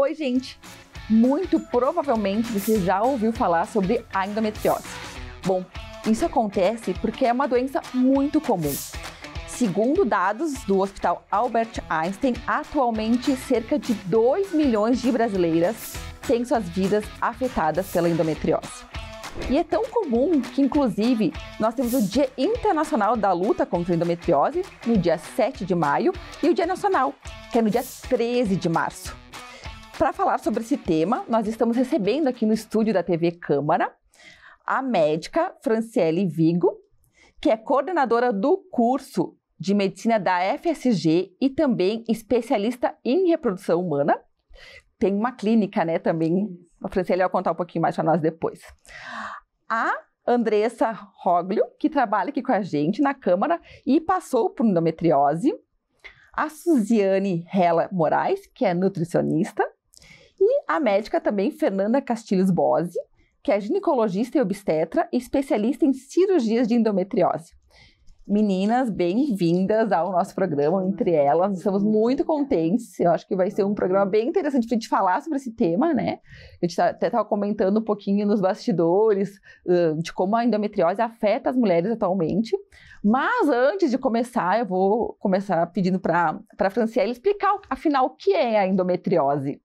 Oi, gente! Muito provavelmente você já ouviu falar sobre a endometriose. Bom, isso acontece porque é uma doença muito comum. Segundo dados do Hospital Albert Einstein, atualmente cerca de 2 milhões de brasileiras têm suas vidas afetadas pela endometriose. E é tão comum que, inclusive, nós temos o Dia Internacional da Luta contra a Endometriose, no dia 7 de maio, e o Dia Nacional, que é no dia 13 de março. Para falar sobre esse tema, nós estamos recebendo aqui no estúdio da TV Câmara a médica Franciele Vigo, que é coordenadora do curso de medicina da FSG e também especialista em reprodução humana. Tem uma clínica, né, também. A Franciele vai contar um pouquinho mais para nós depois. A Andressa Roglio, que trabalha aqui com a gente na Câmara e passou por endometriose. A Suziane Hella Moraes, que é nutricionista. E a médica também, Fernanda Castilhos Bose, que é ginecologista e obstetra e especialista em cirurgias de endometriose. Meninas, bem-vindas ao nosso programa, entre elas, estamos muito contentes, eu acho que vai ser um programa bem interessante para a gente falar sobre esse tema, né? A gente até estava comentando um pouquinho nos bastidores de como a endometriose afeta as mulheres atualmente, mas antes de começar, eu vou começar pedindo para a Franciele explicar, afinal, o que é a endometriose.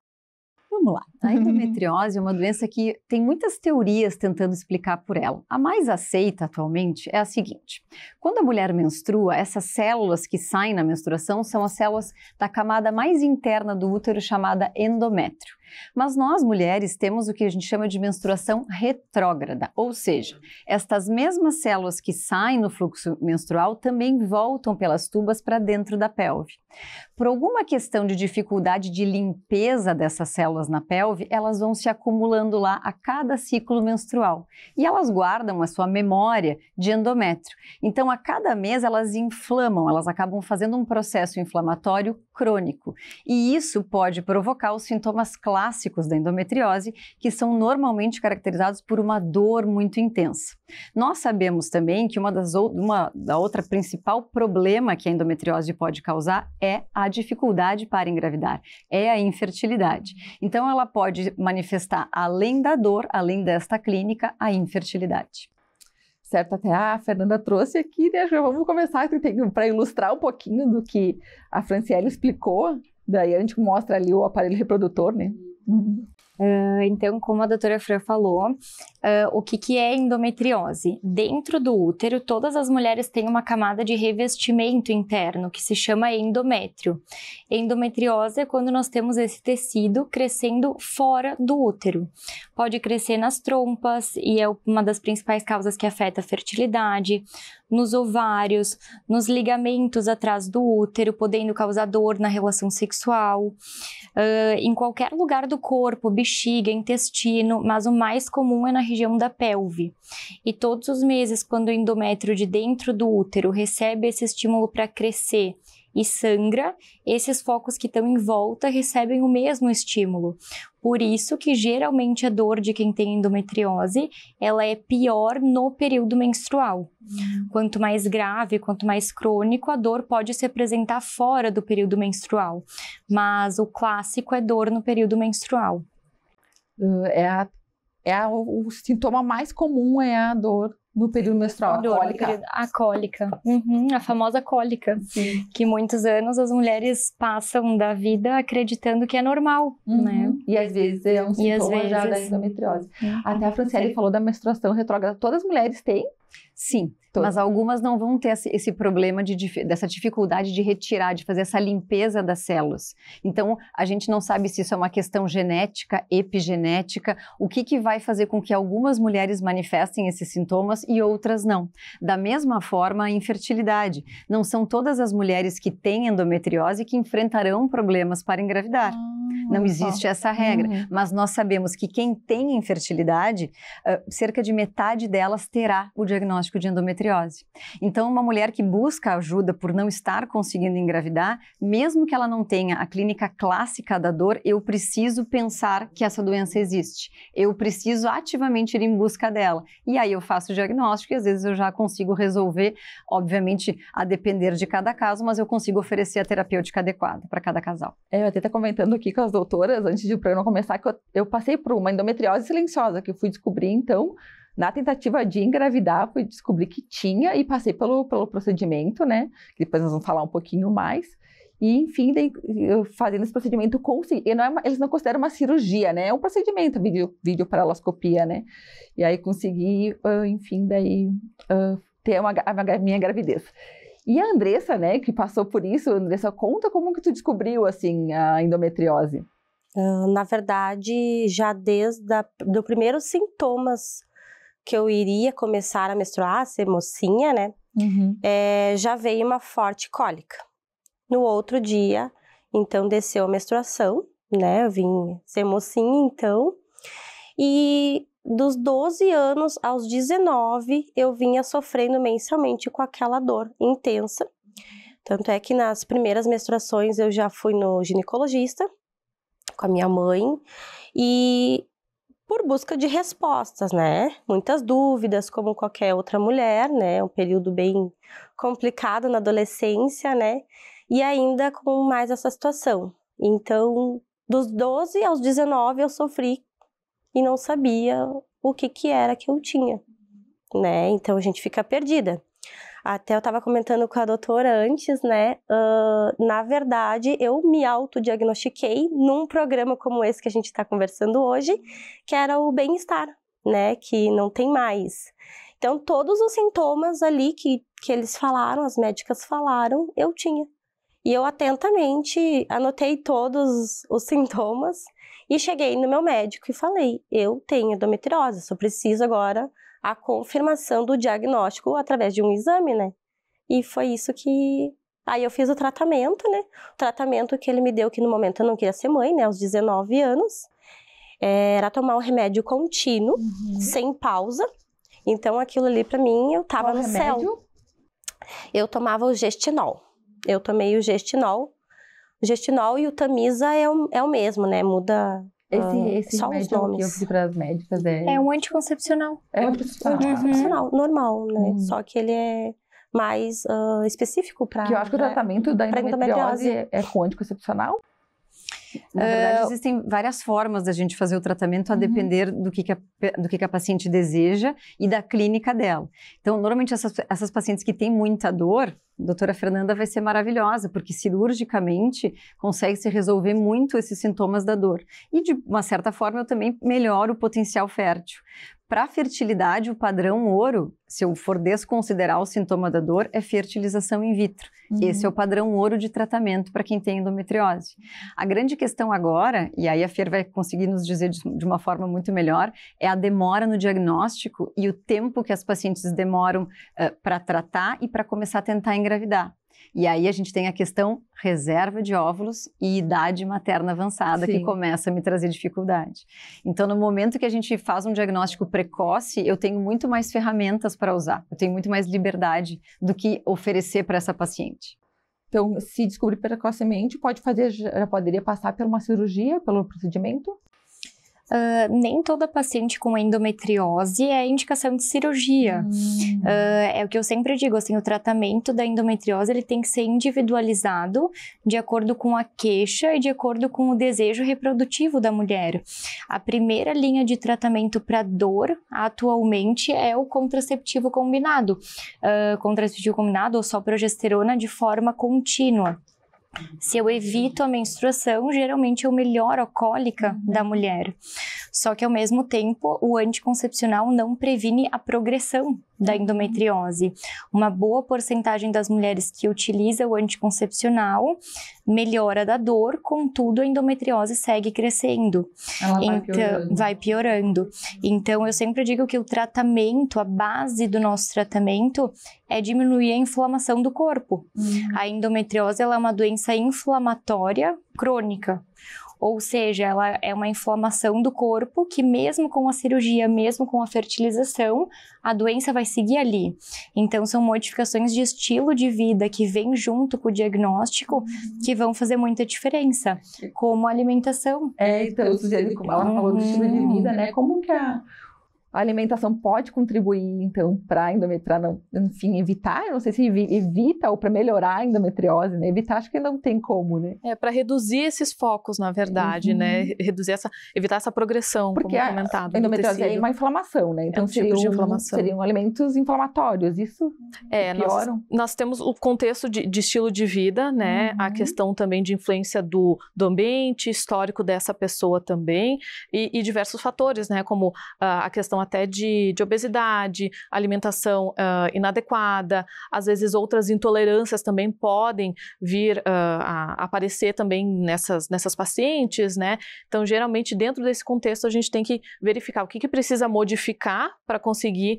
Vamos lá. A endometriose é uma doença que tem muitas teorias tentando explicar por ela. A mais aceita atualmente é a seguinte: quando a mulher menstrua, essas células que saem na menstruação são as células da camada mais interna do útero chamada endométrio. Mas nós, mulheres, temos o que a gente chama de menstruação retrógrada, ou seja, estas mesmas células que saem no fluxo menstrual também voltam pelas tubas para dentro da pelve. Por alguma questão de dificuldade de limpeza dessas células na pelve, elas vão se acumulando lá a cada ciclo menstrual e elas guardam a sua memória de endométrio. Então, a cada mês elas inflamam, elas acabam fazendo um processo inflamatório crônico e isso pode provocar os sintomas clássicos da endometriose, que são normalmente caracterizados por uma dor muito intensa. Nós sabemos também que da outra principal problema que a endometriose pode causar é a dificuldade para engravidar, é a infertilidade. Então ela pode manifestar, além da dor, além desta clínica, a infertilidade. Certo, até a Fernanda trouxe aqui, né? Já vamos começar para ilustrar um pouquinho do que a Franciele explicou, daí a gente mostra ali o aparelho reprodutor, né? Então, como a doutora Fran falou, o que é endometriose? Dentro do útero, todas as mulheres têm uma camada de revestimento interno, que se chama endométrio. Endometriose é quando nós temos esse tecido crescendo fora do útero. Pode crescer nas trompas e é uma das principais causas que afeta a fertilidade, nos ovários, nos ligamentos atrás do útero, podendo causar dor na relação sexual, em qualquer lugar do corpo, bexiga, intestino, mas o mais comum é na região da pelve. E todos os meses, quando o endométrio de dentro do útero recebe esse estímulo para crescer e sangra, esses focos que estão em volta recebem o mesmo estímulo. Por isso que geralmente a dor de quem tem endometriose, ela é pior no período menstrual. Quanto mais grave, quanto mais crônico, a dor pode se apresentar fora do período menstrual. Mas o clássico é dor no período menstrual. O sintoma mais comum é a dor no período menstrual, a cólica. A cólica, a famosa cólica, sim, que muitos anos as mulheres passam da vida acreditando que é normal, né? E às vezes é um sintoma já da endometriose. Até a Franciele falou da menstruação retrógrada, todas as mulheres têm? Sim, mas algumas não vão ter esse problema dessa dificuldade de retirar, de fazer essa limpeza das células. Então, a gente não sabe se isso é uma questão genética, epigenética, o que vai fazer com que algumas mulheres manifestem esses sintomas e outras não. Da mesma forma, a infertilidade. Não são todas as mulheres que têm endometriose que enfrentarão problemas para engravidar. Não existe essa regra, mas nós sabemos que quem tem infertilidade, cerca de metade delas terá o diagnóstico de endometriose. Então, uma mulher que busca ajuda por não estar conseguindo engravidar, mesmo que ela não tenha a clínica clássica da dor, eu preciso pensar que essa doença existe. Eu preciso ativamente ir em busca dela. E aí eu faço o diagnóstico e às vezes eu já consigo resolver, obviamente a depender de cada caso, mas eu consigo oferecer a terapêutica adequada para cada casal. Eu até estou comentando aqui com as doutoras, antes de o programa começar, que eu passei por uma endometriose silenciosa, que eu fui descobrir, então, na tentativa de engravidar, fui descobrir que tinha e passei pelo procedimento, né? Depois nós vamos falar um pouquinho mais. E, enfim, eu fazendo esse procedimento, consegui. Eles não consideram uma cirurgia, né? É um procedimento, videoparaloscopia, né? E aí consegui, enfim, daí ter a minha gravidez. E a Andressa, né, que passou por isso, Andressa, conta como que tu descobriu, assim, a endometriose. Na verdade, já desde do primeiros sintomas que eu iria começar a menstruar, ser mocinha, né, já veio uma forte cólica. No outro dia, então, desceu a menstruação, né, eu vim ser mocinha, então, e dos 12 anos aos 19, eu vinha sofrendo mensalmente com aquela dor intensa. Tanto é que nas primeiras menstruações eu já fui no ginecologista com a minha mãe e por busca de respostas, né? Muitas dúvidas, como qualquer outra mulher, né? Um período bem complicado na adolescência, né? E ainda com mais essa situação. Então, dos 12 aos 19 eu sofri e não sabia o que era que eu tinha, né? Então a gente fica perdida. Até eu estava comentando com a doutora antes, né? Na verdade, eu me autodiagnostiquei num programa como esse que a gente está conversando hoje, que era o bem-estar, né? Que não tem mais. Então, todos os sintomas ali que eles falaram, as médicas falaram, eu tinha. E eu atentamente anotei todos os sintomas e cheguei no meu médico e falei, eu tenho endometriose, só preciso agora a confirmação do diagnóstico através de um exame, né? E foi isso que... Aí eu fiz o tratamento, né? O tratamento que ele me deu, que no momento eu não queria ser mãe, né? Aos 19 anos. Era tomar um remédio contínuo, sem pausa. Então aquilo ali pra mim, eu tava no céu. Eu tomava o Gestinol. Eu tomei o Gestinol. O Gestinol e o Tamisa é o mesmo, né? Muda esse só os nomes. Que eu pedi para as médicas é um anticoncepcional. É um anticoncepcional, normal, né? Só que ele é mais específico para... Que eu acho que o tratamento da endometriose é com anticoncepcional. Na verdade, existem várias formas da gente fazer o tratamento a depender do que a paciente deseja e da clínica dela. Então, normalmente, essas pacientes que têm muita dor, a doutora Fernanda vai ser maravilhosa, porque cirurgicamente consegue se resolver muito esses sintomas da dor. E, de uma certa forma, eu também melhoro o potencial fértil. Para a fertilidade, o padrão ouro, se eu for desconsiderar o sintoma da dor, é fertilização in vitro. Esse é o padrão ouro de tratamento para quem tem endometriose. A grande questão agora, e aí a Fer vai conseguir nos dizer de uma forma muito melhor, é a demora no diagnóstico e o tempo que as pacientes demoram para tratar e para começar a tentar engravidar. E aí a gente tem a questão reserva de óvulos e idade materna avançada, que começa a me trazer dificuldade. Então, no momento que a gente faz um diagnóstico precoce, eu tenho muito mais ferramentas para usar, eu tenho muito mais liberdade do que oferecer para essa paciente. Então, se descobrir precocemente, já poderia passar por uma cirurgia, pelo procedimento? Nem toda paciente com endometriose é indicação de cirurgia. É o que eu sempre digo, assim, o tratamento da endometriose ele tem que ser individualizado de acordo com a queixa e de acordo com o desejo reprodutivo da mulher. A primeira linha de tratamento para dor, atualmente, é o contraceptivo combinado. Contraceptivo combinado ou só progesterona de forma contínua. Se eu evito a menstruação, geralmente eu melhoro a cólica da mulher. Só que, ao mesmo tempo, o anticoncepcional não previne a progressão da endometriose. Uma boa porcentagem das mulheres que utiliza o anticoncepcional melhora da dor, contudo, a endometriose segue crescendo. Vai piorando. Então, eu sempre digo que o tratamento, a base do nosso tratamento é diminuir a inflamação do corpo. A endometriose ela é uma doença inflamatória crônica. Ou seja, ela é uma inflamação do corpo que mesmo com a cirurgia, mesmo com a fertilização, a doença vai seguir ali. Então, são modificações de estilo de vida que vêm junto com o diagnóstico que vão fazer muita diferença, como a alimentação. Então, como ela falou do estilo de vida, né? Como que A alimentação pode contribuir, então, para não, enfim, evitar, eu não sei se evita ou para melhorar a endometriose, né? Evitar, acho que não tem como, né? Para reduzir esses focos, na verdade, né? Evitar essa progressão, porque como comentado. A endometriose é uma inflamação, né? Então, seriam alimentos inflamatórios, isso pioram? Nós temos o contexto de estilo de vida, né? A questão também de influência do ambiente, histórico dessa pessoa também, e diversos fatores, né? Como a questão até de obesidade, alimentação inadequada, às vezes outras intolerâncias também podem vir a aparecer também nessas pacientes, né? Então, geralmente, dentro desse contexto, a gente tem que verificar o que precisa modificar para conseguir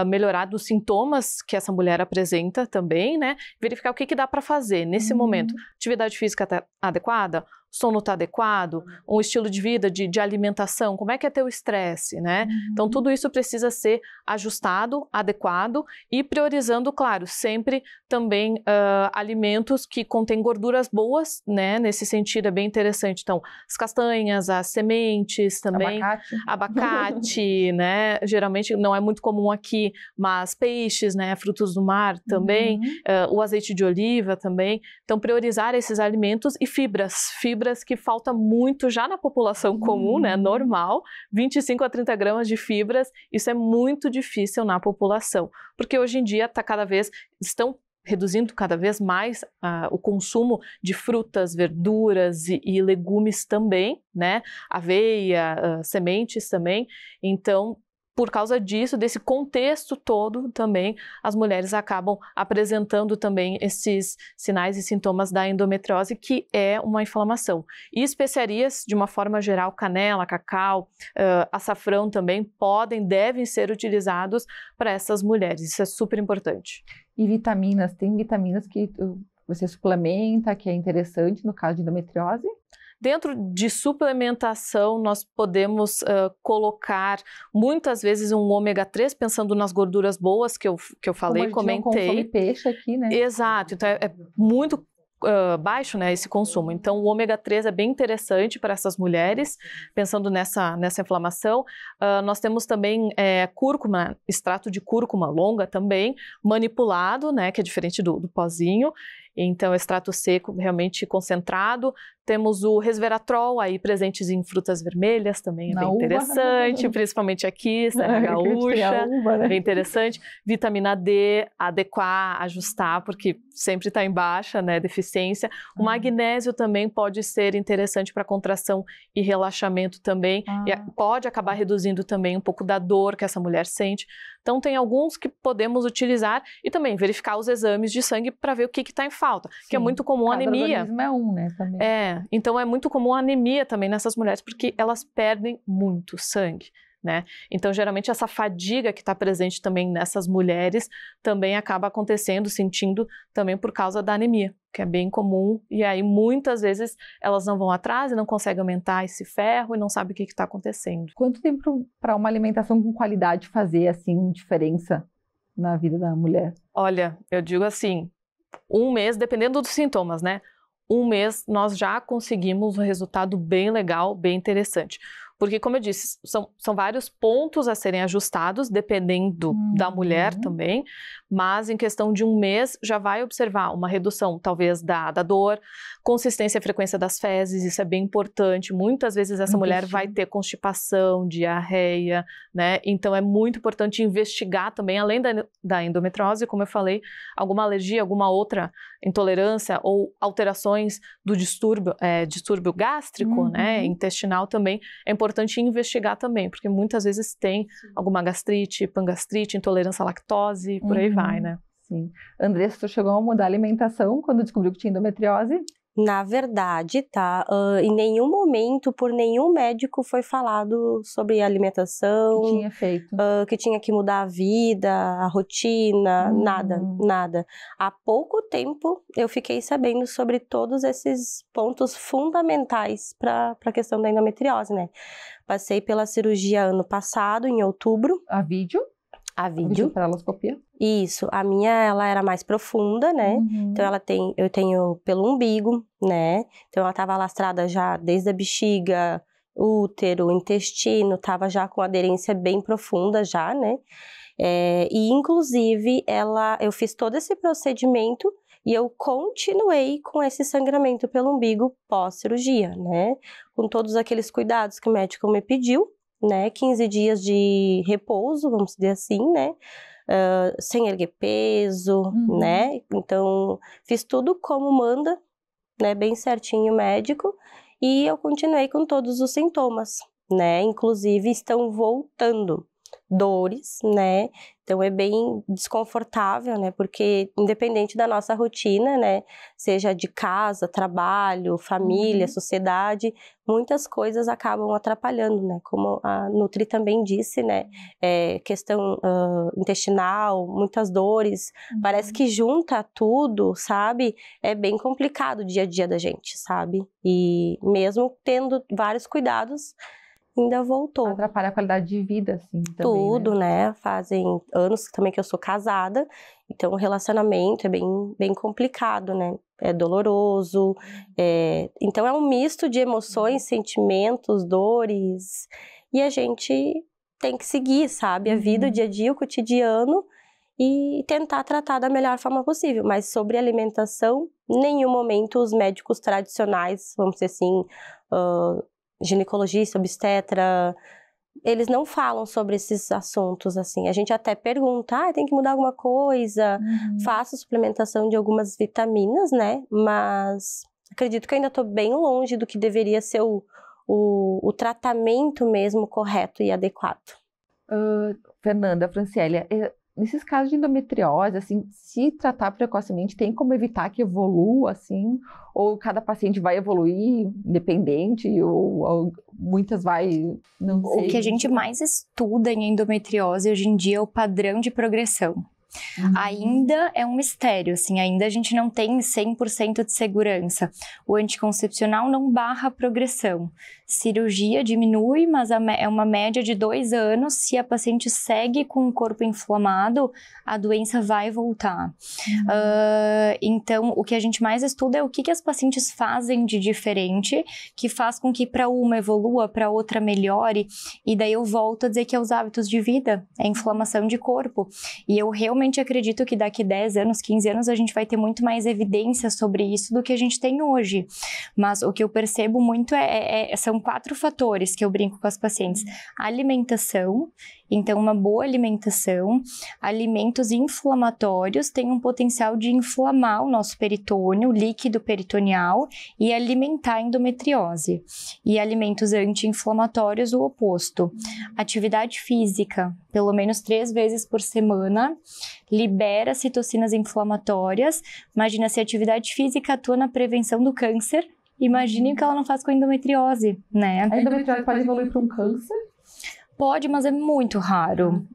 melhorar dos sintomas que essa mulher apresenta também, né? Verificar o que dá para fazer nesse momento. Atividade física adequada? Sono está adequado, um estilo de vida, de alimentação, como é que é ter o estresse, né? Então, tudo isso precisa ser ajustado, adequado e priorizando, claro, sempre também alimentos que contêm gorduras boas, né? Nesse sentido, é bem interessante. Então, as castanhas, as sementes também. Abacate, né? Geralmente não é muito comum aqui, mas peixes, né? Frutos do mar também, o azeite de oliva também. Então, priorizar esses alimentos e fibras que falta muito já na população comum, né, normal, 25 a 30 gramas de fibras, isso é muito difícil na população, porque hoje em dia estão reduzindo cada vez mais o consumo de frutas, verduras e legumes também, né, aveia, sementes também, então, por causa disso, desse contexto todo também, as mulheres acabam apresentando também esses sinais e sintomas da endometriose, que é uma inflamação. E especiarias, de uma forma geral, canela, cacau, açafrão também devem ser utilizados para essas mulheres. Isso é super importante. E vitaminas? Tem vitaminas que você suplementa, que é interessante no caso de endometriose? Dentro de suplementação, nós podemos colocar muitas vezes um ômega 3, pensando nas gorduras boas que eu falei, comentei. Como a gente não consome peixe aqui, né? Exato, então é muito baixo, né, esse consumo. Então, o ômega 3 é bem interessante para essas mulheres, pensando nessa inflamação. Nós temos também cúrcuma, extrato de cúrcuma longa também, manipulado, né, que é diferente do pozinho. Então, extrato seco realmente concentrado. Temos o resveratrol aí presentes em frutas vermelhas, também é bem interessante, principalmente aqui, Serra Gaúcha, né? Bem interessante. Vitamina D, adequar, ajustar, porque sempre está em baixa, né, deficiência. O magnésio também pode ser interessante para contração e relaxamento também, e pode acabar reduzindo também um pouco da dor que essa mulher sente. Então, tem alguns que podemos utilizar e também verificar os exames de sangue para ver o que está em falta, que é muito comum a anemia. Cada organismo é um, né, também. Então é muito comum a anemia também nessas mulheres, porque elas perdem muito sangue, né? Então, geralmente, essa fadiga que está presente também nessas mulheres também acaba acontecendo, sentindo também por causa da anemia, que é bem comum, e aí muitas vezes elas não vão atrás e não conseguem aumentar esse ferro e não sabem o que está acontecendo. Quanto tempo para uma alimentação com qualidade fazer, assim, diferença na vida da mulher? Olha, eu digo assim, 1 mês, dependendo dos sintomas, né? 1 mês nós já conseguimos um resultado bem legal, bem interessante. Porque, como eu disse, são vários pontos a serem ajustados, dependendo da mulher também, mas em questão de 1 mês já vai observar uma redução, talvez, da dor, consistência e frequência das fezes, isso é bem importante. Muitas vezes essa mulher vai ter constipação, diarreia, né? Então é muito importante investigar também, além da endometriose, como eu falei, alguma alergia, alguma outra intolerância ou alterações do distúrbio gástrico, né? Intestinal também. É importante investigar também, porque muitas vezes tem alguma gastrite, pangastrite, intolerância à lactose, por aí vai, né? Sim. Andressa, tu chegou a mudar a alimentação quando descobriu que tinha endometriose? Na verdade, em nenhum momento, por nenhum médico foi falado sobre alimentação. Que tinha feito. Que tinha que mudar a vida, a rotina, nada. Há pouco tempo eu fiquei sabendo sobre todos esses pontos fundamentais para a questão da endometriose, né? Passei pela cirurgia ano passado, em outubro. A vídeo? A vídeo. Para endoscopia? Isso, a minha, ela era mais profunda, né? Então, eu tenho pelo umbigo, né? Então, ela estava alastrada já desde a bexiga, útero, intestino, estava já com aderência bem profunda já, né? E inclusive eu fiz todo esse procedimento e eu continuei com esse sangramento pelo umbigo pós-cirurgia, né? Com todos aqueles cuidados que o médico me pediu, né? 15 dias de repouso, vamos dizer assim, né? Sem erguer peso, né? Então, fiz tudo como manda, né? Bem certinho o médico. E eu continuei com todos os sintomas, né? Inclusive, estão voltando dores, né? Então, é bem desconfortável, né? Porque, independente da nossa rotina, né? Seja de casa, trabalho, família, sociedade, muitas coisas acabam atrapalhando, né? Como a Nutri também disse, né? Questão intestinal, muitas dores. Parece que junta tudo, sabe? É bem complicado o dia a dia da gente, sabe? E mesmo tendo vários cuidados, ainda voltou. Atrapalha a qualidade de vida, assim, também, tudo, né? Fazem anos também que eu sou casada, então o relacionamento é bem complicado, né? É doloroso, então é um misto de emoções, sentimentos, dores, e a gente tem que seguir, sabe? A vida, o dia a dia, o cotidiano, e tentar tratar da melhor forma possível. Mas sobre alimentação, em nenhum momento os médicos tradicionais, vamos dizer assim, ginecologista, obstetra, eles não falam sobre esses assuntos, assim. A gente até pergunta, tem que mudar alguma coisa, faço suplementação de algumas vitaminas, né? Mas acredito que eu ainda estou bem longe do que deveria ser o tratamento mesmo correto e adequado. Fernanda, Franciélia, nesses casos de endometriose, assim, se tratar precocemente, tem como evitar que evolua, assim? Ou cada paciente vai evoluir independente, ou muitas não sei. O que a gente mais estuda em endometriose hoje em dia é o padrão de progressão. Ainda é um mistério, assim, ainda a gente não tem 100% de segurança. O anticoncepcional não barra a progressão. Cirurgia diminui, mas é uma média de 2 anos. Se a paciente segue com o corpo inflamado, a doença vai voltar. Então, o que a gente mais estuda é o que as pacientes fazem de diferente, que faz com que para uma evolua, para outra melhore. E daí eu volto a dizer que é os hábitos de vida, é a inflamação de corpo. E eu realmente acredito que daqui 10 anos, 15 anos, a gente vai ter muito mais evidência sobre isso do que a gente tem hoje. Mas o que eu percebo muito são 4 fatores que eu brinco com as pacientes. Alimentação, então uma boa alimentação, alimentos inflamatórios têm um potencial de inflamar o nosso peritônio, líquido peritoneal, e alimentar a endometriose. E alimentos anti-inflamatórios, o oposto. Atividade física, pelo menos 3 vezes por semana, libera citocinas inflamatórias. Imagina se a atividade física atua na prevenção do câncer, imagine o que ela não faz com a endometriose, né? A endometriose pode evoluir para um câncer? Pode, mas é muito raro,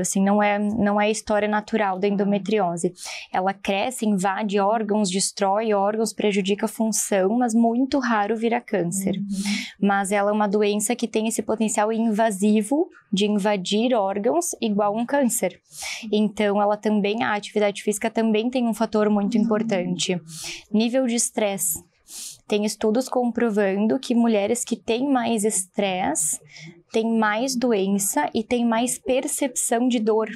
assim, não é a história natural da endometriose. Ela cresce, invade órgãos, destrói órgãos, prejudica a função, mas muito raro vira câncer. Mas ela é uma doença que tem esse potencial invasivo de invadir órgãos igual um câncer. Então, a atividade física também tem um fator muito importante. Nível de estresse. Tem estudos comprovando que mulheres que têm mais estresse têm mais doença e têm mais percepção de dor.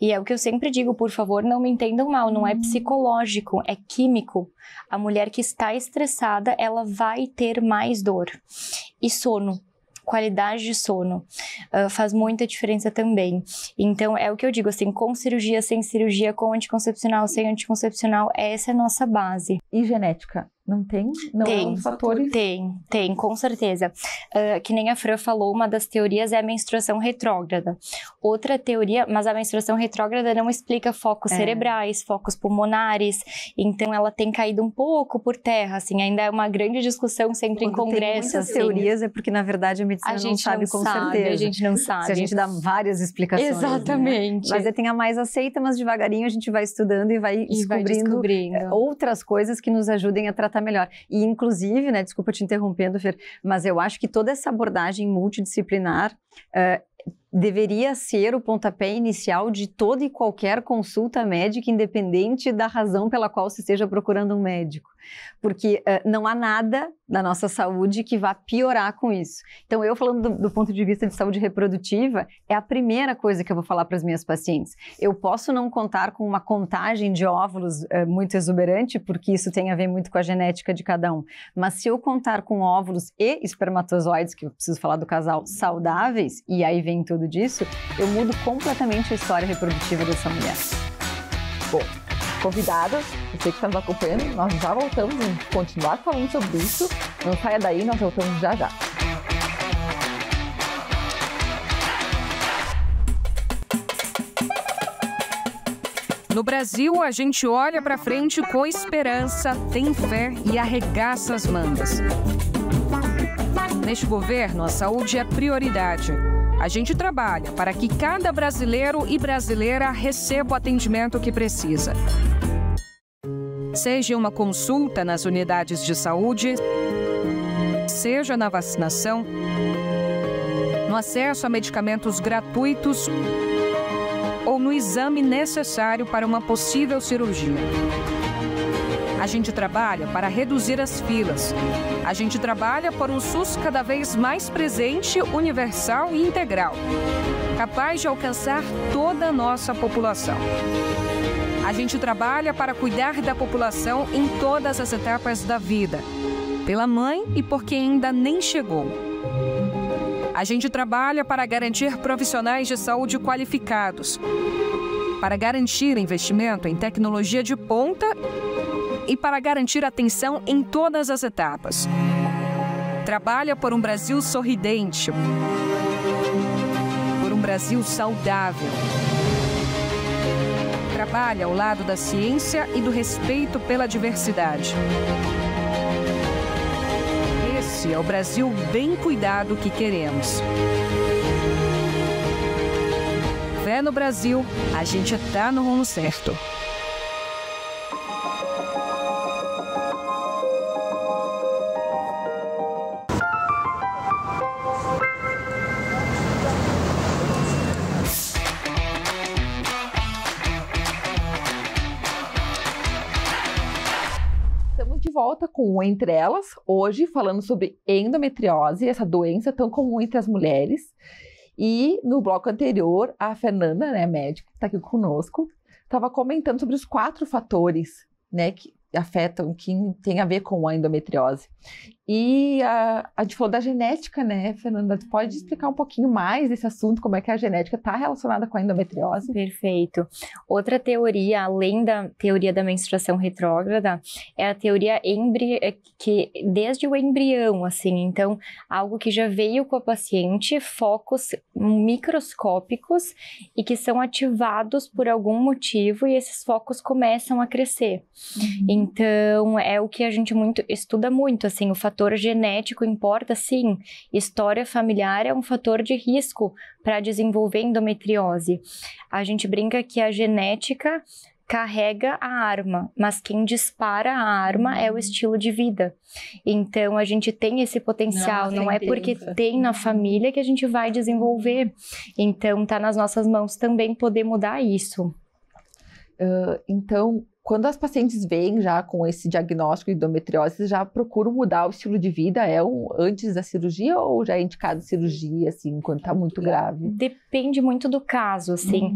E é o que eu sempre digo, por favor, não me entendam mal, não é psicológico, é químico. A mulher que está estressada, ela vai ter mais dor. E sono. Qualidade de sono faz muita diferença também. Então, é o que eu digo, assim, com cirurgia, sem cirurgia, com anticoncepcional, sem anticoncepcional, essa é a nossa base. E genética? Não tem? Não tem, é um dos fatores? Tem, com certeza. Que nem a Fran falou, uma das teorias é a menstruação retrógrada. Outra teoria, mas a menstruação retrógrada não explica focos cerebrais, focos pulmonares, então ela tem caído um pouco por terra, assim, ainda é uma grande discussão sempre em congresso. Tem muitas assim. teorias, é porque na verdade a medicina não sabe com certeza. A gente não sabe. Se a gente dá várias explicações. Exatamente. Né? Mas tem a mais aceita, mas devagarinho a gente vai estudando e vai descobrindo outras coisas que nos ajudem a tratar melhor. E inclusive, né, desculpa te interrompendo, Fer, mas eu acho que toda essa abordagem multidisciplinar deveria ser o pontapé inicial de toda e qualquer consulta médica, independente da razão pela qual se esteja procurando um médico. porque não há nada da nossa saúde que vá piorar com isso. Então, eu falando do ponto de vista de saúde reprodutiva, é a primeira coisa que eu vou falar para as minhas pacientes. Eu posso não contar com uma contagem de óvulos muito exuberante, porque isso tem a ver muito com a genética de cada um, mas se eu contar com óvulos e espermatozoides, que eu preciso falar do casal, saudáveis, e aí vem tudo disso, eu mudo completamente a história reprodutiva dessa mulher. Bom, convidadas, você que está nos acompanhando, nós já voltamos, vamos continuar falando sobre isso. Não saia daí, nós voltamos já já. No Brasil, a gente olha para frente com esperança, tem fé e arregaça as mangas. Neste governo, a saúde é prioridade. A gente trabalha para que cada brasileiro e brasileira receba o atendimento que precisa. Seja uma consulta nas unidades de saúde, seja na vacinação, no acesso a medicamentos gratuitos ou no exame necessário para uma possível cirurgia. A gente trabalha para reduzir as filas. A gente trabalha por um SUS cada vez mais presente, universal e integral, capaz de alcançar toda a nossa população. A gente trabalha para cuidar da população em todas as etapas da vida, pela mãe e por quem ainda nem chegou. A gente trabalha para garantir profissionais de saúde qualificados, para garantir investimento em tecnologia de ponta e para garantir atenção em todas as etapas. Trabalha por um Brasil sorridente, por um Brasil saudável. Trabalha ao lado da ciência e do respeito pela diversidade. Esse é o Brasil bem cuidado que queremos. Fé no Brasil, a gente está no rumo certo. Volta com o Entre Elas, hoje falando sobre endometriose, essa doença tão comum entre as mulheres. E no bloco anterior, a Fernanda, né, médica, que está aqui conosco, estava comentando sobre os 4 fatores, né, que afetam, que tem a ver com a endometriose. E a gente falou da genética, né, Fernanda? Tu pode explicar um pouquinho mais desse assunto, como é que a genética está relacionada com a endometriose? Perfeito. Outra teoria, além da teoria da menstruação retrógrada, é a teoria que desde o embrião, assim, então, algo que já veio com a paciente, focos microscópicos e que são ativados por algum motivo e esses focos começam a crescer. Então, é o que a gente estuda muito, assim, o fator genético importa, sim. História familiar é um fator de risco para desenvolver endometriose. A gente brinca que a genética carrega a arma, mas quem dispara a arma é o estilo de vida. Então, a gente tem esse potencial, não é porque tem na família que a gente vai desenvolver. Então, tá nas nossas mãos também poder mudar isso. Então, quando as pacientes vêm já com esse diagnóstico de endometriose, já procuram mudar o estilo de vida? Antes da cirurgia ou já é indicado cirurgia, assim, quando está muito grave? Depende muito do caso, assim.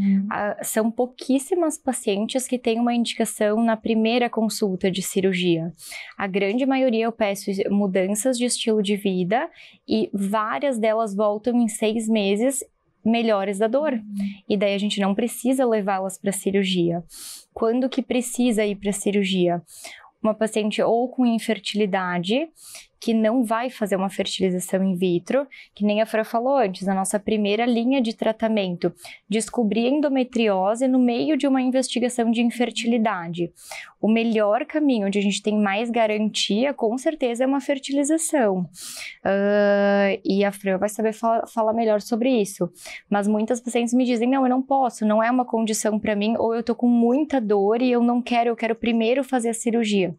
São pouquíssimas pacientes que têm uma indicação na primeira consulta de cirurgia. A grande maioria eu peço mudanças de estilo de vida e várias delas voltam em 6 meses melhores da dor. E daí a gente não precisa levá-las para cirurgia. Quando que precisa ir para cirurgia? Uma paciente ou com infertilidade, que não vai fazer uma fertilização in vitro, que nem a Fran falou antes, a nossa primeira linha de tratamento, descobrir endometriose no meio de uma investigação de infertilidade. O melhor caminho, onde a gente tem mais garantia, com certeza, é uma fertilização. E a Fran vai saber falar melhor sobre isso. Mas muitas pacientes me dizem, não, eu não posso, não é uma condição para mim, ou eu tô com muita dor e eu não quero, eu quero primeiro fazer a cirurgia.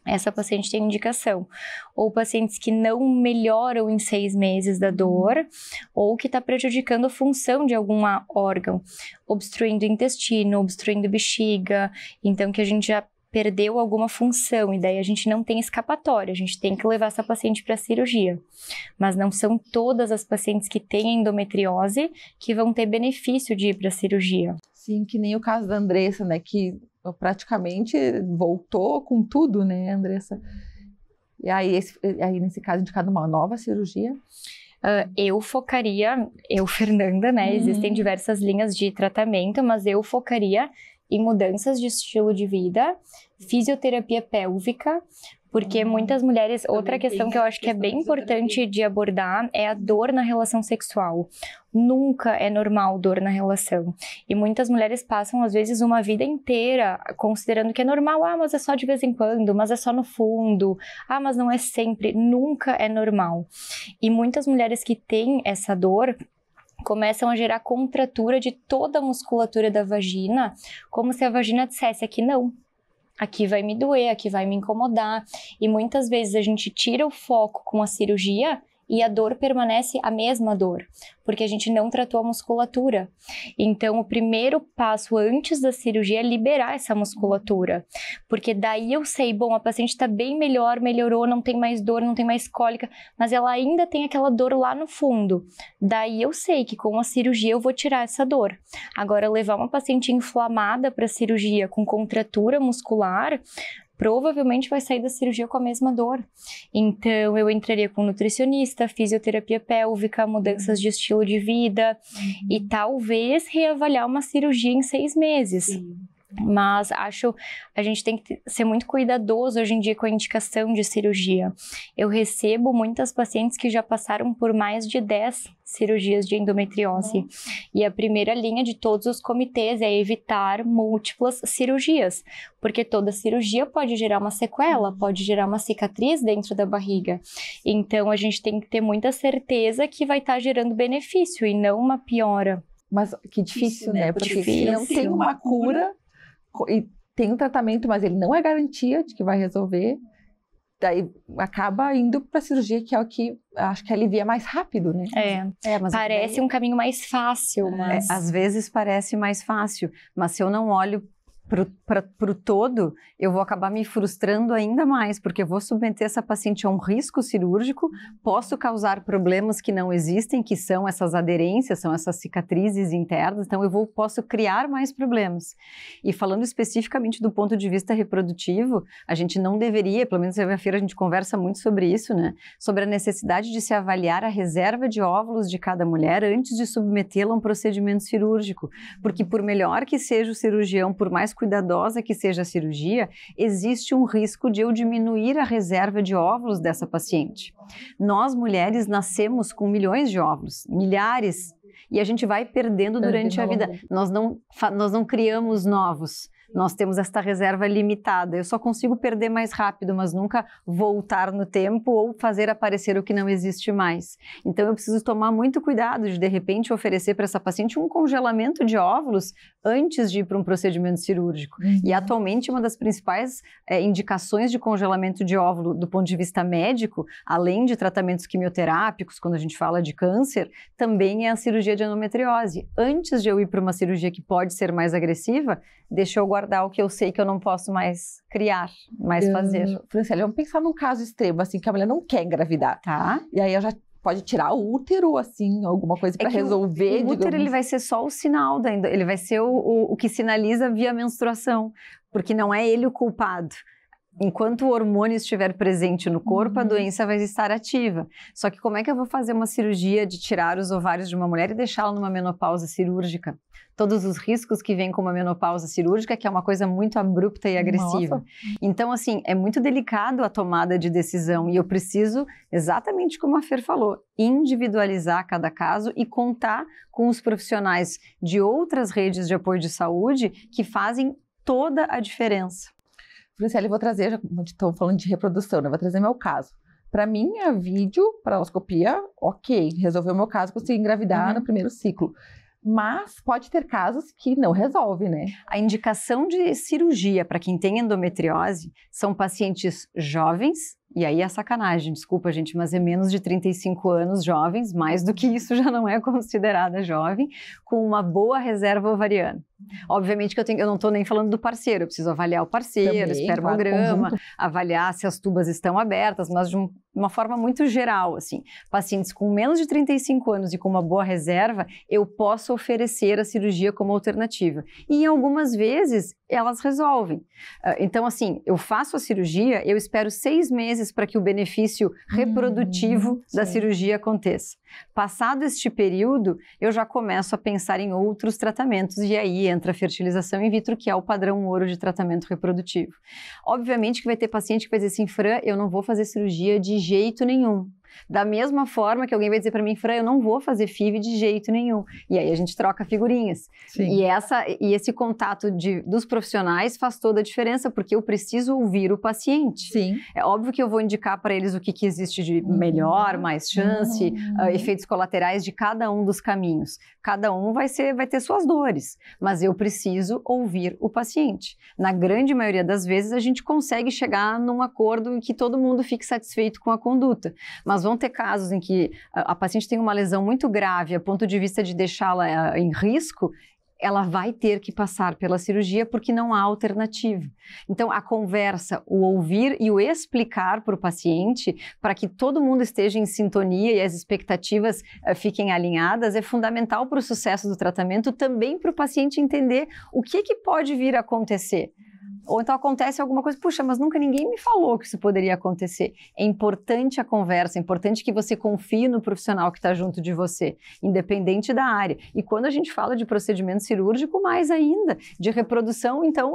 Essa paciente tem indicação. Ou pacientes que não melhoram em 6 meses da dor, ou que está prejudicando a função de algum órgão, obstruindo o intestino, obstruindo a bexiga, então que a gente já perdeu alguma função e daí a gente não tem escapatória, a gente tem que levar essa paciente para cirurgia. Mas não são todas as pacientes que têm endometriose que vão ter benefício de ir para cirurgia. Sim, que nem o caso da Andressa, né, que praticamente voltou com tudo, né, Andressa? E aí, nesse caso, indicado uma nova cirurgia? Eu focaria, Fernanda, né, existem diversas linhas de tratamento, mas eu focaria em mudanças de estilo de vida, fisioterapia pélvica, porque muitas mulheres, outra questão que eu acho que é bem importante de abordar é a dor na relação sexual. Nunca é normal dor na relação. E muitas mulheres passam, às vezes, uma vida inteira considerando que é normal. Ah, mas é só de vez em quando, mas é só no fundo. Ah, mas não é sempre. Nunca é normal. E muitas mulheres que têm essa dor começam a gerar contratura de toda a musculatura da vagina, como se a vagina dissesse aqui não. Aqui vai me doer, aqui vai me incomodar. E muitas vezes a gente tira o foco com a cirurgia e a dor permanece a mesma dor, porque a gente não tratou a musculatura. Então, o primeiro passo antes da cirurgia é liberar essa musculatura, porque daí eu sei, bom, a paciente está bem melhor, melhorou, não tem mais dor, não tem mais cólica, mas ela ainda tem aquela dor lá no fundo. Daí eu sei que com a cirurgia eu vou tirar essa dor. Agora, levar uma paciente inflamada para a cirurgia com contratura muscular, provavelmente vai sair da cirurgia com a mesma dor. Então, eu entraria com nutricionista, fisioterapia pélvica, mudanças de estilo de vida e talvez reavaliar uma cirurgia em 6 meses. Sim. Mas a gente tem que ser muito cuidadoso hoje em dia com a indicação de cirurgia. Eu recebo muitas pacientes que já passaram por mais de 10 cirurgias de endometriose. E a primeira linha de todos os comitês é evitar múltiplas cirurgias, porque toda cirurgia pode gerar uma sequela, pode gerar uma cicatriz dentro da barriga. Então, a gente tem que ter muita certeza que vai estar gerando benefício e não uma piora. Mas que difícil, né? Porque se não tem uma cura e tem um tratamento, mas ele não é garantia de que vai resolver, daí acaba indo para a cirurgia, que é o que acho que alivia mais rápido, né? Mas parece um caminho mais fácil, mas... às vezes parece mais fácil, mas se eu não olho para o todo, eu vou acabar me frustrando ainda mais, porque eu vou submeter essa paciente a um risco cirúrgico, posso causar problemas que não existem, que são essas aderências, são essas cicatrizes internas, então eu posso criar mais problemas. E falando especificamente do ponto de vista reprodutivo, a gente não deveria, pelo menos na feira a gente conversa muito sobre isso, né? Sobre a necessidade de se avaliar a reserva de óvulos de cada mulher antes de submetê-la a um procedimento cirúrgico, porque por melhor que seja o cirurgião, por mais cuidadosa que seja a cirurgia, existe um risco de eu diminuir a reserva de óvulos dessa paciente. Nós, mulheres, nascemos com milhões de óvulos, milhares, e a gente vai perdendo durante a vida. Nós não criamos novos. Nós temos esta reserva limitada. Eu só consigo perder mais rápido, mas nunca voltar no tempo ou fazer aparecer o que não existe mais. Então, eu preciso tomar muito cuidado de repente, oferecer para essa paciente um congelamento de óvulos antes de ir para um procedimento cirúrgico. E, atualmente, uma das principais indicações de congelamento de óvulo do ponto de vista médico, além de tratamentos quimioterápicos, quando a gente fala de câncer, também é a cirurgia de endometriose. Antes de eu ir para uma cirurgia que pode ser mais agressiva, deixa eu guardar o que eu sei que eu não posso mais criar, mais fazer. Franciele, vamos pensar num caso extremo, assim, que a mulher não quer engravidar. Tá. E aí eu já pode tirar o útero, assim, alguma coisa para resolver. O útero, ele vai ser só o sinal, ele vai ser o que sinaliza via menstruação, porque não é ele o culpado. Enquanto o hormônio estiver presente no corpo, a doença vai estar ativa. Só que como é que eu vou fazer uma cirurgia de tirar os ovários de uma mulher e deixá-la numa menopausa cirúrgica? Todos os riscos que vêm com uma menopausa cirúrgica, que é uma coisa muito abrupta e agressiva. Nossa. Então, assim, é muito delicado a tomada de decisão e eu preciso, exatamente como a Fer falou, individualizar cada caso e contar com os profissionais de outras redes de apoio de saúde que fazem toda a diferença. Franciele, eu vou trazer, já estão falando de reprodução, né? Eu vou trazer meu caso. Para mim, a vídeo, paroscopia, ok, resolveu o meu caso, consegui engravidar no primeiro ciclo. Mas pode ter casos que não resolve, né? A indicação de cirurgia para quem tem endometriose são pacientes jovens, E aí é sacanagem, desculpa gente, mas é menos de 35 anos jovens, mais do que isso já não é considerada jovem, com uma boa reserva ovariana. Obviamente que eu não estou nem falando do parceiro, eu preciso avaliar o parceiro, Também, espermograma, claro, avaliar se as tubas estão abertas, mas de uma forma muito geral, assim. Pacientes com menos de 35 anos e com uma boa reserva, eu posso oferecer a cirurgia como alternativa. E em algumas vezes, elas resolvem. Então, assim, eu faço a cirurgia, eu espero 6 meses para que o benefício reprodutivo da cirurgia aconteça. Passado este período, eu já começo a pensar em outros tratamentos e aí entra a fertilização in vitro, que é o padrão ouro de tratamento reprodutivo. Obviamente que vai ter paciente que vai dizer assim, Fran, eu não vou fazer cirurgia de jeito nenhum. Da mesma forma que alguém vai dizer para mim, Fran, eu não vou fazer FIV de jeito nenhum. E aí a gente troca figurinhas. Sim. E esse contato dos profissionais faz toda a diferença, porque eu preciso ouvir o paciente. Sim. É óbvio que eu vou indicar para eles o que existe de melhor, mais chance, efeitos colaterais de cada um dos caminhos. Cada um vai ter suas dores, mas eu preciso ouvir o paciente. Na grande maioria das vezes, a gente consegue chegar num acordo em que todo mundo fique satisfeito com a conduta. Mas vão ter casos em que a paciente tem uma lesão muito grave, a ponto de vista de deixá-la em risco, ela vai ter que passar pela cirurgia porque não há alternativa. Então, a conversa, o ouvir e o explicar para o paciente, para que todo mundo esteja em sintonia e as expectativas fiquem alinhadas, é fundamental para o sucesso do tratamento, também para o paciente entender o que pode vir a acontecer. Ou então acontece alguma coisa, puxa, mas nunca ninguém me falou que isso poderia acontecer. É importante a conversa, é importante que você confie no profissional que está junto de você, independente da área. E quando a gente fala de procedimento cirúrgico, mais ainda, de reprodução, então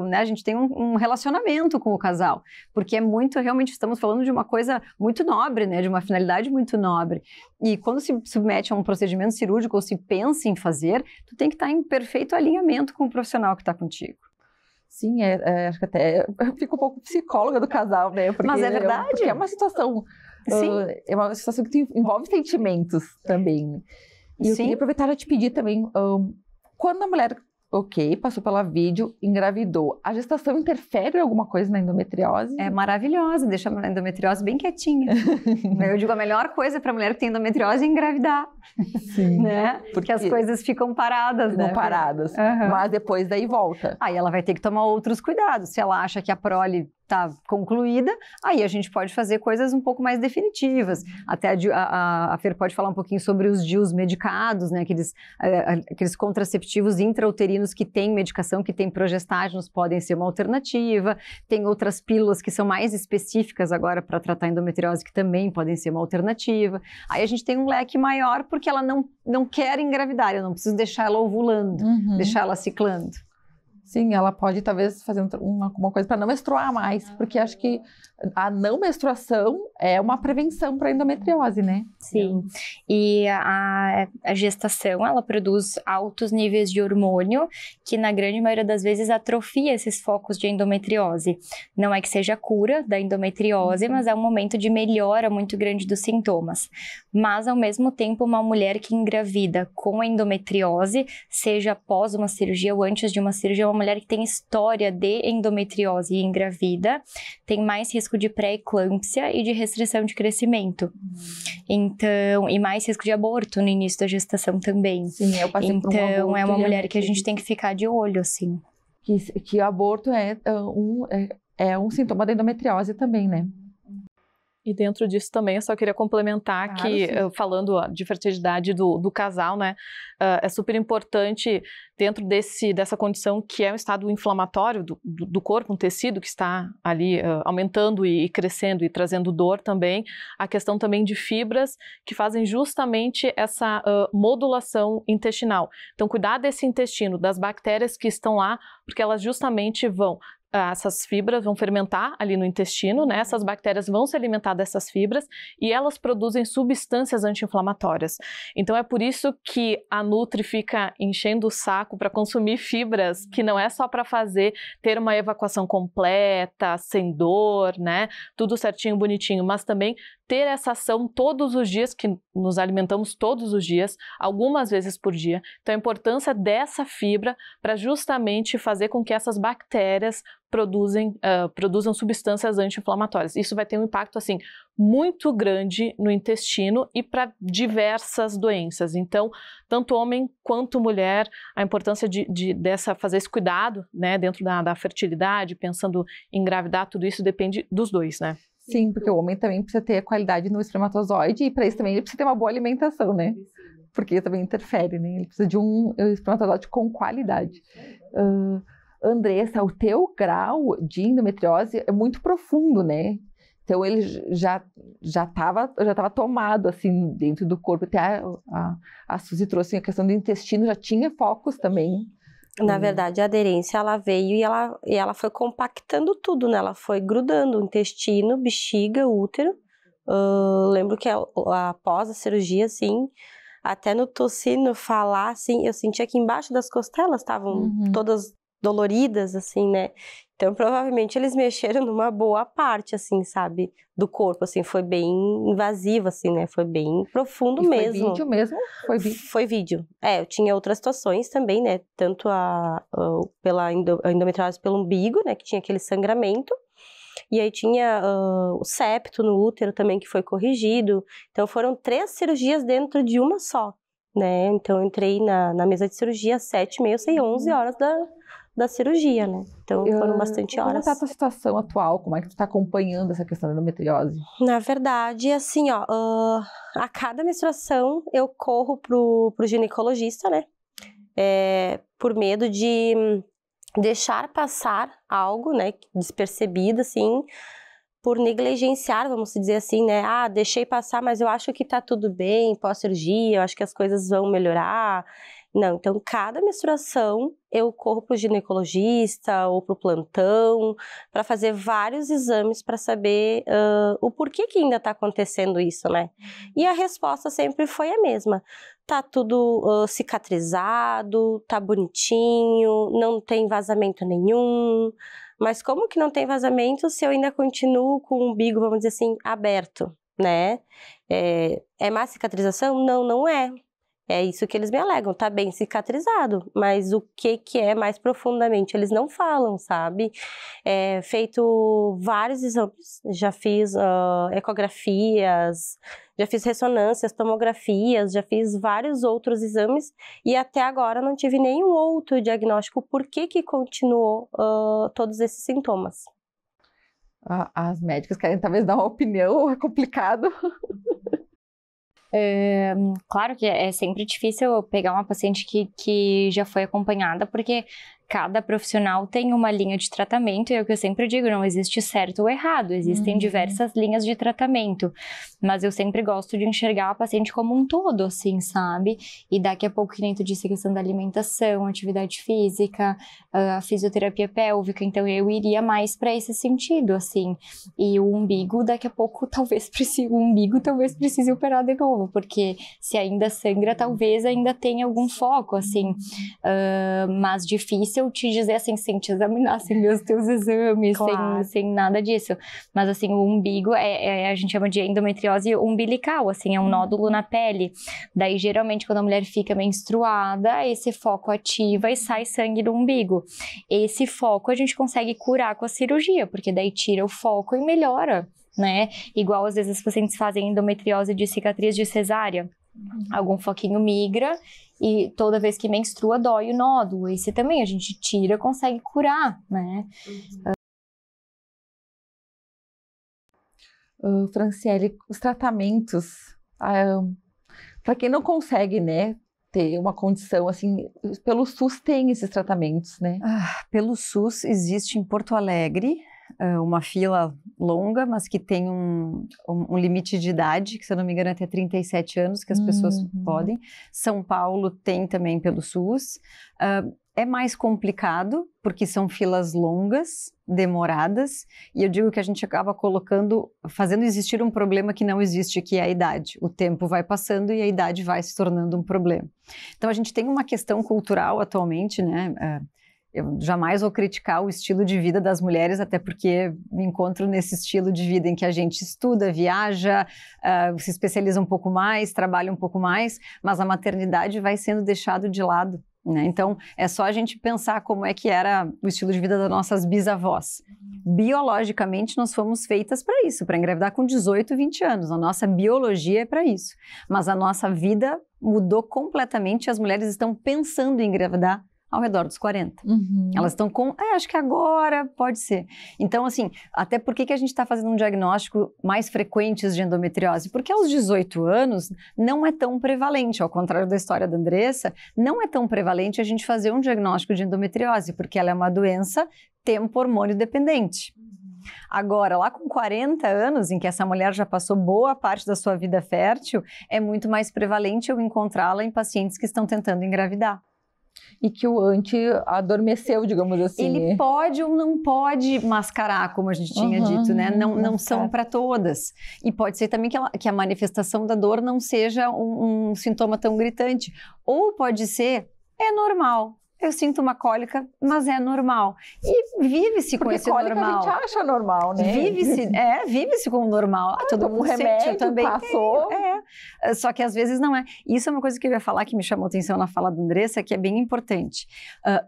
né, a gente tem um relacionamento com o casal, porque é muito, realmente estamos falando de uma coisa muito nobre, né, de uma finalidade muito nobre. E quando se submete a um procedimento cirúrgico ou se pensa em fazer, tu tem que estar em perfeito alinhamento com o profissional que está contigo. Sim, acho que até eu fico um pouco psicóloga do casal, né? Porque, mas é verdade. Porque é uma situação, é uma situação que envolve sentimentos também. E eu queria aproveitar para te pedir também, quando a mulher, passou pela vídeo, engravidou, a gestação interfere em alguma coisa na endometriose? É maravilhosa, deixa a endometriose bem quietinha. Eu digo, a melhor coisa para a mulher que tem endometriose é engravidar. Sim. Né? Porque as coisas ficam paradas, né? Ficam paradas, mas depois daí volta. Aí ela vai ter que tomar outros cuidados. Se ela acha que a prole está concluída, aí a gente pode fazer coisas um pouco mais definitivas. Até a Fer pode falar um pouquinho sobre os DIUs medicados, né? Aqueles contraceptivos intrauterinos que têm medicação, que têm progestágenos, podem ser uma alternativa. Tem outras pílulas que são mais específicas agora para tratar endometriose, que também podem ser uma alternativa. Aí a gente tem um leque maior, porque ela não quer engravidar, eu não preciso deixar ela ovulando, deixar ela ciclando. Sim, ela pode talvez fazer uma coisa para não menstruar mais, porque acho que a não menstruação é uma prevenção para endometriose, né? Sim, e a gestação, ela produz altos níveis de hormônio, que na grande maioria das vezes atrofia esses focos de endometriose. Não é que seja a cura da endometriose, mas é um momento de melhora muito grande dos sintomas. Mas, ao mesmo tempo, uma mulher que engravida com endometriose, seja após uma cirurgia ou antes de uma cirurgia, uma mulher que tem história de endometriose e engravida, tem mais risco de pré-eclâmpsia e de restrição de crescimento. Então, e mais risco de aborto no início da gestação também. Sim, eu passei por um aborto. Então, é uma mulher que a gente tem que ficar de olho, assim. Que o aborto é um sintoma da endometriose também, né? E dentro disso também, eu só queria complementar que, falando de fertilidade do casal, né, é super importante dentro dessa condição que é um estado inflamatório do corpo, um tecido que está ali aumentando e crescendo e trazendo dor também, a questão também de fibras que fazem justamente essa modulação intestinal. Então, cuidar desse intestino, das bactérias que estão lá, porque elas justamente essas fibras vão fermentar ali no intestino, né? Essas bactérias vão se alimentar dessas fibras e elas produzem substâncias anti-inflamatórias. Então é por isso que a Nutri fica enchendo o saco para consumir fibras, que não é só para ter uma evacuação completa, sem dor, né? Tudo certinho, bonitinho, mas também ter essa ação todos os dias, que nos alimentamos todos os dias, algumas vezes por dia. Então a importância dessa fibra para justamente fazer com que essas bactérias produzam substâncias anti-inflamatórias. Isso vai ter um impacto, assim, muito grande no intestino e para diversas doenças. Então, tanto homem quanto mulher, a importância fazer esse cuidado, né, dentro da fertilidade, pensando em engravidar, tudo isso depende dos dois, né? Sim, porque o homem também precisa ter qualidade no espermatozoide e para isso também ele precisa ter uma boa alimentação, né? Porque também interfere, né? Ele precisa de um espermatozoide com qualidade. Andressa, o teu grau de endometriose é muito profundo, né? Então ele já estava tomado assim dentro do corpo. Até a Suzy trouxe a questão do intestino, já tinha focos também. Na verdade, a aderência, ela veio e ela foi compactando tudo, né? Ela foi grudando o intestino, bexiga, útero. Lembro que após a cirurgia, assim, até no tossir, no falar, assim, eu sentia que embaixo das costelas estavam todas doloridas, assim, né? Então, provavelmente, eles mexeram numa boa parte, assim, sabe? Do corpo, assim, foi bem invasivo, assim, né? Foi bem profundo mesmo. Foi vídeo mesmo? Foi vídeo. Eu tinha outras situações também, né? Tanto pela endometriose pelo umbigo, né? Que tinha aquele sangramento. E aí tinha o septo no útero também, que foi corrigido. Então, foram 3 cirurgias dentro de uma só, né? Então, eu entrei na mesa de cirurgia às 7h30, saí 11 horas da cirurgia, né? Então, foram bastante horas. Como está a tua situação atual? Como é que tu está acompanhando essa questão da endometriose? Na verdade, assim, ó, a cada menstruação eu corro pro ginecologista, né? Por medo de deixar passar algo, né, despercebido, assim, por negligenciar, vamos dizer assim, né? Deixei passar, mas eu acho que tá tudo bem pós-cirurgia, eu acho que as coisas vão melhorar. Não, então cada menstruação eu corro pro ginecologista ou pro plantão para fazer vários exames para saber o porquê que ainda tá acontecendo isso, né? E a resposta sempre foi a mesma. Tá tudo cicatrizado, tá bonitinho, não tem vazamento nenhum. Mas como que não tem vazamento se eu ainda continuo com o umbigo, vamos dizer assim, aberto, né? É má cicatrização? Não, não é. É isso que eles me alegam, tá bem cicatrizado, mas o que é mais profundamente, eles não falam, sabe? Feito vários exames, já fiz ecografias, já fiz ressonâncias, tomografias, já fiz vários outros exames e até agora não tive nenhum outro diagnóstico por que continuou todos esses sintomas. As médicas querem talvez dar uma opinião, é complicado. Claro que é sempre difícil pegar uma paciente que já foi acompanhada, porque cada profissional tem uma linha de tratamento, e é o que eu sempre digo, não existe certo ou errado, existem diversas linhas de tratamento, mas eu sempre gosto de enxergar a paciente como um todo, assim, sabe? E daqui a pouco, que nem tu disse, a questão da alimentação, atividade física, a fisioterapia pélvica, então eu iria mais para esse sentido, assim. E o umbigo, daqui a pouco, talvez precise operar de novo, porque se ainda sangra, talvez ainda tenha algum foco, assim, mas difícil te dizer assim, sem te examinar, sem ver os teus exames, claro, sem nada disso. Mas assim, o umbigo a gente chama de endometriose umbilical, assim, é um nódulo na pele. Daí, geralmente, quando a mulher fica menstruada, esse foco ativa e sai sangue do umbigo. Esse foco a gente consegue curar com a cirurgia, porque daí tira o foco e melhora, né? Igual às vezes os pacientes fazem endometriose de cicatriz de cesárea. Algum foquinho migra e toda vez que menstrua dói o nódulo. Esse também a gente tira, consegue curar, né? Franciele, os tratamentos, para quem não consegue, né, ter uma condição assim, pelo SUS tem esses tratamentos, né? Pelo SUS existe em Porto Alegre uma fila longa, mas que tem um limite de idade, que se eu não me engano é até 37 anos que as pessoas podem. São Paulo tem também pelo SUS. É mais complicado, porque são filas longas, demoradas, e eu digo que a gente acaba fazendo existir um problema que não existe, que é a idade. O tempo vai passando e a idade vai se tornando um problema. Então a gente tem uma questão cultural atualmente, né? Eu jamais vou criticar o estilo de vida das mulheres, até porque me encontro nesse estilo de vida em que a gente estuda, viaja, se especializa um pouco mais, trabalha um pouco mais, mas a maternidade vai sendo deixado de lado, né? Então, é só a gente pensar como é que era o estilo de vida das nossas bisavós. Biologicamente, nós fomos feitas para isso, para engravidar com 18, 20 anos. A nossa biologia é para isso. Mas a nossa vida mudou completamente e as mulheres estão pensando em engravidar ao redor dos 40. Elas estão com, acho que agora pode ser. Então, assim, até por que a gente está fazendo um diagnóstico mais frequente de endometriose? Porque aos 18 anos não é tão prevalente, ao contrário da história da Andressa, não é tão prevalente a gente fazer um diagnóstico de endometriose, porque ela é uma doença tempo-hormônio dependente. Agora, lá com 40 anos, em que essa mulher já passou boa parte da sua vida fértil, é muito mais prevalente eu encontrá-la em pacientes que estão tentando engravidar. E que o anti adormeceu, digamos assim. Ele pode ou não pode mascarar, como a gente tinha dito, né? Não são para todas. E pode ser também que a manifestação da dor não seja um sintoma tão gritante. Ou pode ser, é normal. Eu sinto uma cólica, mas é normal. E vive-se com esse normal. Porque cólica a gente acha normal, né? Vive-se com o normal. Todo mundo remédio também passou. Só que às vezes não é. Isso é uma coisa que eu ia falar que me chamou atenção na fala da Andressa, que é bem importante.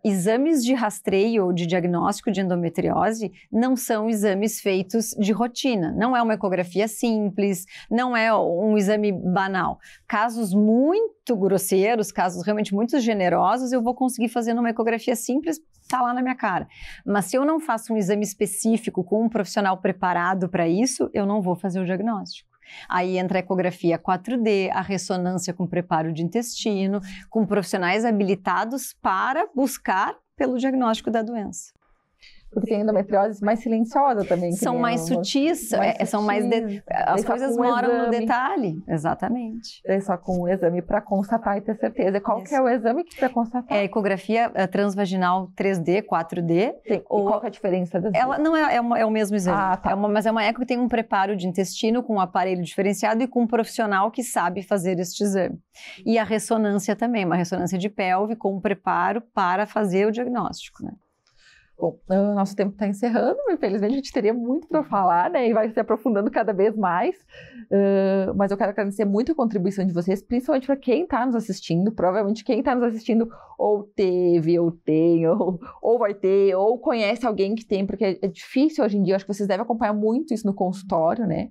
Exames de rastreio ou de diagnóstico de endometriose não são exames feitos de rotina. Não é uma ecografia simples, não é um exame banal. Casos muito grosseiros, casos realmente muito generosos, eu vou conseguir fazer numa ecografia simples, tá lá na minha cara. Mas se eu não faço um exame específico com um profissional preparado para isso, eu não vou fazer o diagnóstico. Aí entra a ecografia 4D, a ressonância com preparo de intestino, com profissionais habilitados para buscar pelo diagnóstico da doença. Porque tem endometriose mais silenciosa também. São mais sutis, são mais... As coisas moram no detalhe. Exatamente. É só com o exame para constatar e ter certeza. Qual que é o exame que para constatar? É a ecografia transvaginal 3D, 4D. Qual que é a diferença das ela não é o mesmo exame. Tá. Mas é uma eco que tem um preparo de intestino com um aparelho diferenciado e com um profissional que sabe fazer este exame. E a ressonância também, uma ressonância de pelve com um preparo para fazer o diagnóstico, né? Bom, o nosso tempo está encerrando, infelizmente a gente teria muito para falar, né, e vai se aprofundando cada vez mais, mas eu quero agradecer muito a contribuição de vocês, principalmente para quem está nos assistindo. Provavelmente quem está nos assistindo ou teve, ou tem, ou vai ter, ou conhece alguém que tem, porque é difícil hoje em dia. Acho que vocês devem acompanhar muito isso no consultório, né,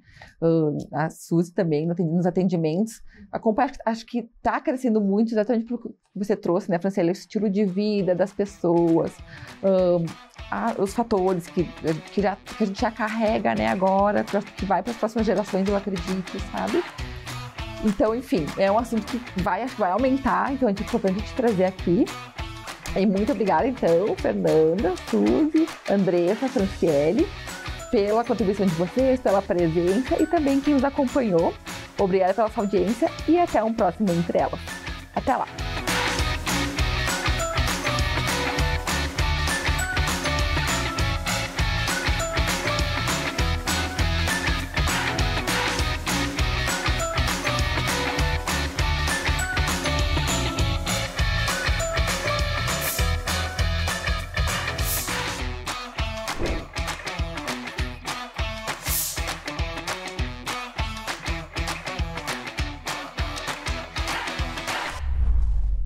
a Suzy também nos atendimentos, acompanha, acho que está crescendo muito, exatamente porque você trouxe, né, Franciele, o estilo de vida das pessoas, os fatores que a gente já carrega, né, agora, que vai para as próximas gerações, eu acredito, sabe? Então, enfim, é um assunto que vai aumentar, então é importante a gente trazer aqui. E muito obrigada, então, Fernanda, Suzy, Andressa, Franciele, pela contribuição de vocês, pela presença e também quem nos acompanhou. Obrigada pela sua audiência e até um próximo Entre Elas. Até lá!